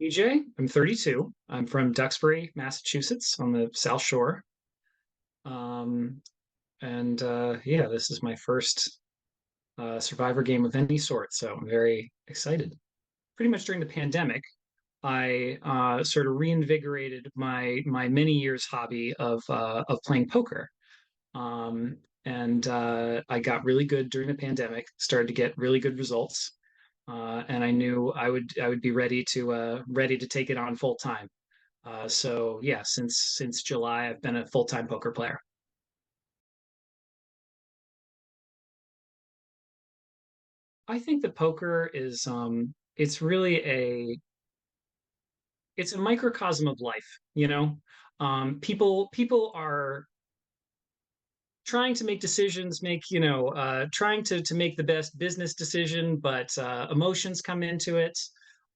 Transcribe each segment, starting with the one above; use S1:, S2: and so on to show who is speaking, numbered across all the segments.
S1: EJ, I'm 32. I'm from Duxbury, Massachusetts, on the South Shore. Um, and yeah, this is my first Survivor game of any sort, so I'm very excited. Pretty much during the pandemic, I sort of reinvigorated my many years hobby of playing poker. And I got really good during the pandemic, started to get really good results. And I knew I would be ready to take it on full time. So yeah, since July, I've been a full-time poker player. I think that poker is it's really it's a microcosm of life, you know. People are trying to make decisions, trying to make the best business decision, but emotions come into it.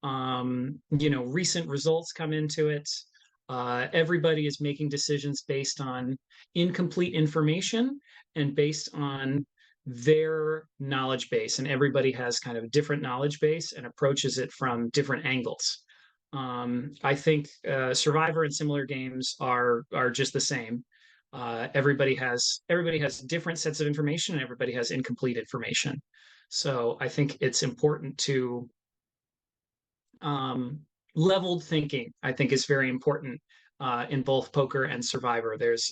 S1: Recent results come into it. Everybody is making decisions based on incomplete information and based on their knowledge base, and everybody has kind of a different knowledge base and approaches it from different angles. I think Survivor and similar games are just the same. Everybody has different sets of information, and everybody has incomplete information. So I think it's important to um, leveled thinking. I think is very important in both poker and Survivor. There's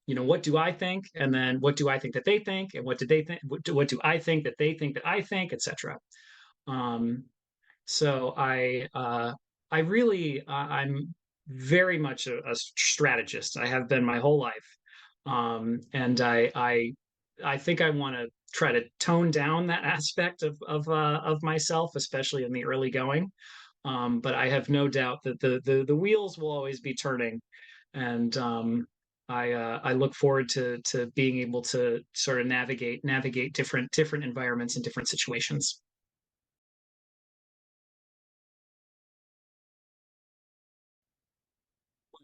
S1: what do I think, and then what do I think that they think, and what do they think? What do I think that they think that I think, etc. Um, so I'm very much a strategist. I have been my whole life, and I think I want to try to tone down that aspect of myself, especially in the early going. But I have no doubt that the wheels will always be turning, and I look forward to being able to sort of navigate different environments and different situations.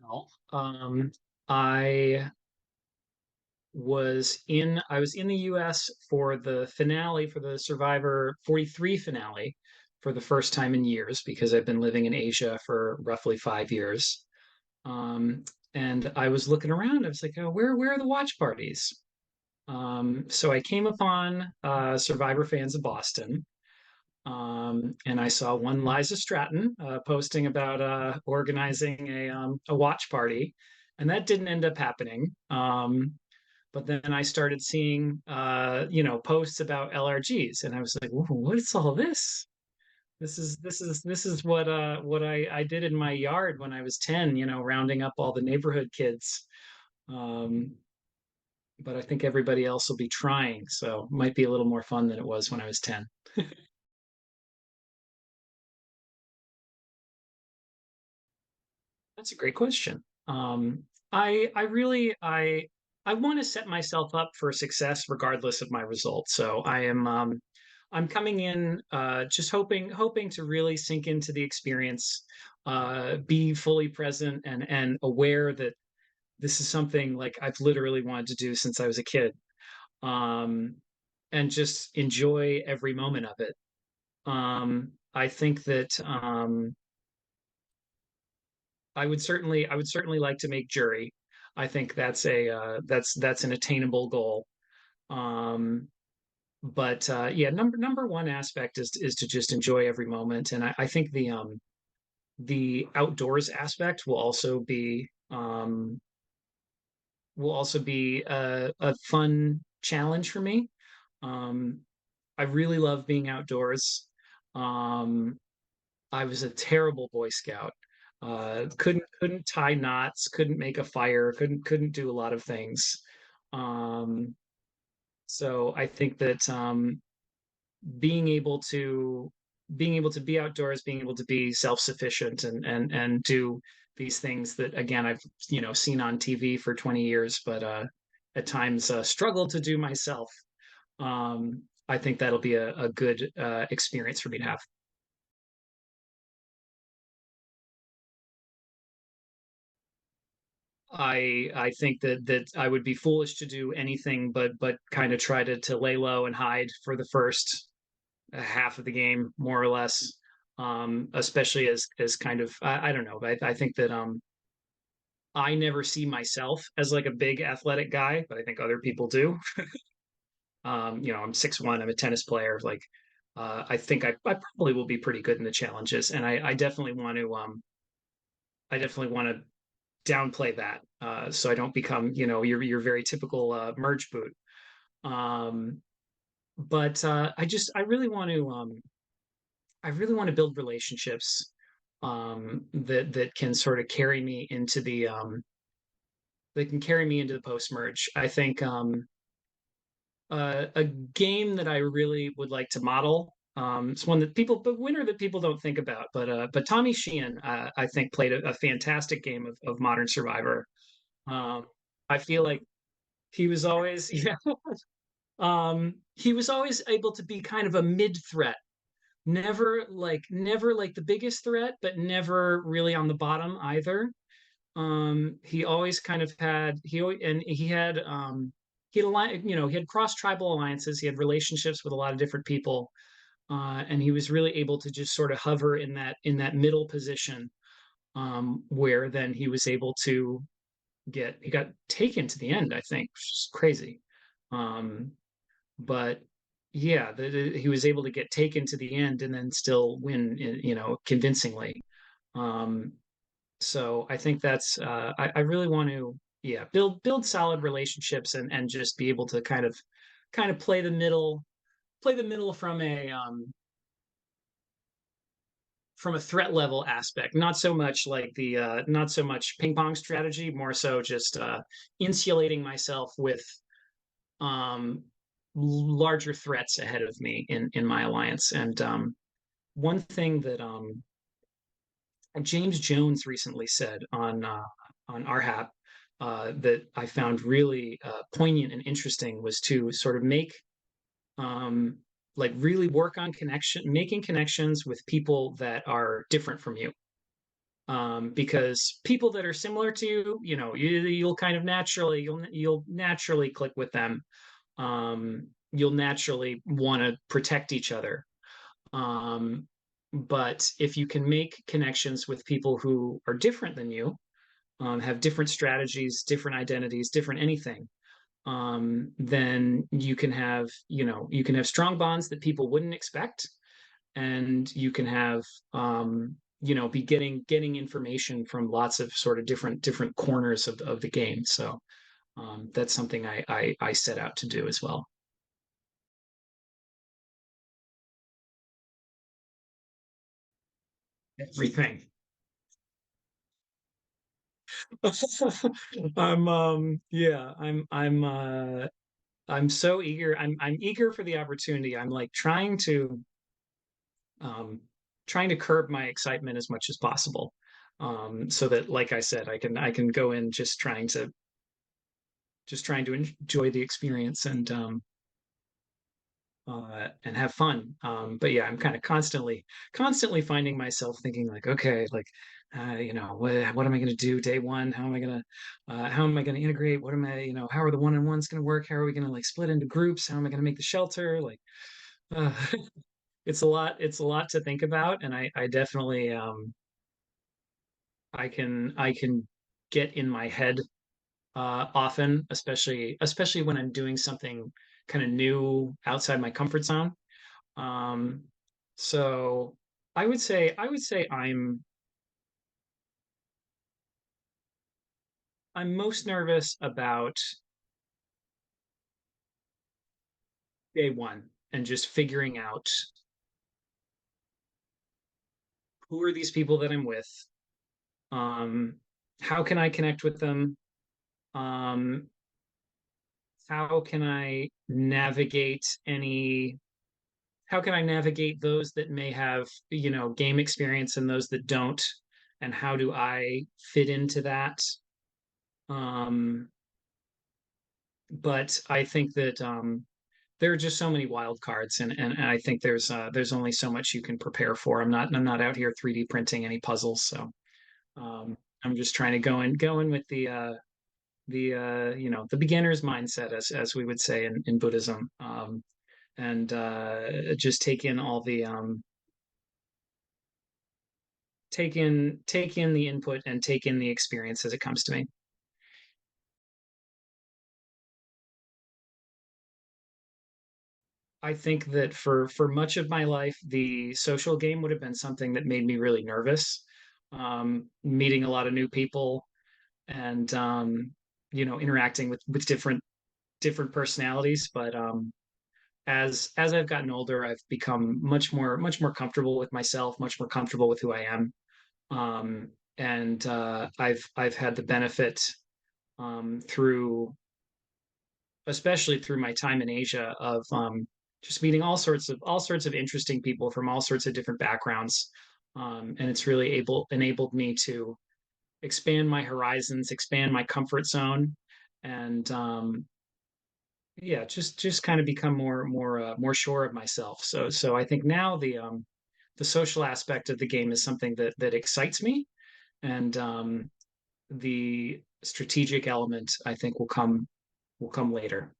S1: Well, I was in the US for the finale for the Survivor 43 finale for the first time in years because I've been living in Asia for roughly 5 years. Um, and I was looking around. I was like, oh, where are the watch parties? So I came upon Survivor Fans of Boston, and I saw one Liza Stratton posting about organizing a watch party, and that didn't end up happening. But then I started seeing posts about LRGs, and I was like, what is all this? This is what I did in my yard when I was 10, rounding up all the neighborhood kids. Um, but I think everybody else will be trying, so it might be a little more fun than it was when I was 10. That's a great question. I want to set myself up for success regardless of my results. So I'm coming in just hoping to really sink into the experience, be fully present and aware that this is something like I've literally wanted to do since I was a kid. Um, and just enjoy every moment of it. I think that I would certainly like to make jury. I think that's an attainable goal. Um, but yeah, number one aspect is to just enjoy every moment, and I think the outdoors aspect will also be a fun challenge for me. Um, I really love being outdoors. Um, I was a terrible Boy Scout. Couldn't tie knots, couldn't make a fire, couldn't do a lot of things. Um, so I think that being able to being able to be outdoors, being able to be self-sufficient and do these things that again I've seen on TV for 20 years, but at times struggle to do myself. I think that'll be a good experience for me to have. I think that I would be foolish to do anything but kind of try to lay low and hide for the first half of the game, more or less. especially as kind of I don't know. I think that I never see myself as like a big athletic guy, but I think other people do. I'm 6'1", I'm a tennis player. Like I think I probably will be pretty good in the challenges, and I definitely want to downplay that so I don't become your very typical merge boot. Um, but I really want to build relationships that can sort of carry me into the post merge. I think a game that I really would like to model. It's one that but winner that people don't think about. But Tommy Sheehan, I think, played a fantastic game of Modern Survivor. Um, I feel like he was always, yeah, he was always able to be kind of a mid threat, never like the biggest threat, but never really on the bottom either. He always kind of had he had he had cross tribal alliances. He had relationships with a lot of different people, and he was really able to just sort of hover in that middle position, where then he was able to he got taken to the end, I think, which is crazy. Um, but yeah, he was able to get taken to the end and then still win, convincingly. Um, so I think I really want to, yeah, build solid relationships and just be able to kind of play the middle from a threat level aspect, not so much like the not so much ping pong strategy, more so just insulating myself with um larger threats ahead of me in my alliance. And one thing that James Jones recently said on RHAP that I found really poignant and interesting was to sort of make um, like really work on making connections with people that are different from you. Because people that are similar to you, you'll kind of you'll naturally click with them. You'll naturally want to protect each other. Um, but if you can make connections with people who are different than you, have different strategies, different identities, different anything, then you can have strong bonds that people wouldn't expect, and you can have be getting information from lots of sort of different corners of the game. So that's something I set out to do as well. Everything. I'm so eager. I'm eager for the opportunity. I'm like um trying to curb my excitement as much as possible. So that, like I said, I can go in just trying to enjoy the experience and have fun. But yeah, I'm kind of constantly finding myself thinking like, okay, like, what am I going to do day one? How am I going to integrate? How are the one-on-ones going to work? How are we going to like split into groups? How am I going to make the shelter? Like, uh, it's a lot to think about. And I definitely, I can get in my head, often, especially when I'm doing something kind of new outside my comfort zone. Um, so I would say I'm most nervous about day one and just figuring out who are these people that I'm with. Um, how can I connect with them? Um, how can I navigate any how can I navigate those that may have, game experience and those that don't? And how do I fit into that? Um, but I think that there are just so many wild cards, and I think there's only so much you can prepare for. I'm not out here 3D printing any puzzles, so I'm just trying to go in with the beginner's mindset, as we would say in Buddhism, and just take in take in the input and take in the experience as it comes to me. I think that for much of my life, the social game would have been something that made me really nervous. Meeting a lot of new people and interacting with different personalities. But as I've gotten older, I've become much more comfortable with myself, much more comfortable with who I am. And I've had the benefit through especially through my time in Asia of just meeting all sorts of interesting people from all sorts of different backgrounds, and it's really enabled me to expand my horizons, expand my comfort zone, and yeah, just kind of become more sure of myself. So I think now the social aspect of the game is something that excites me, and the strategic element I think will come later.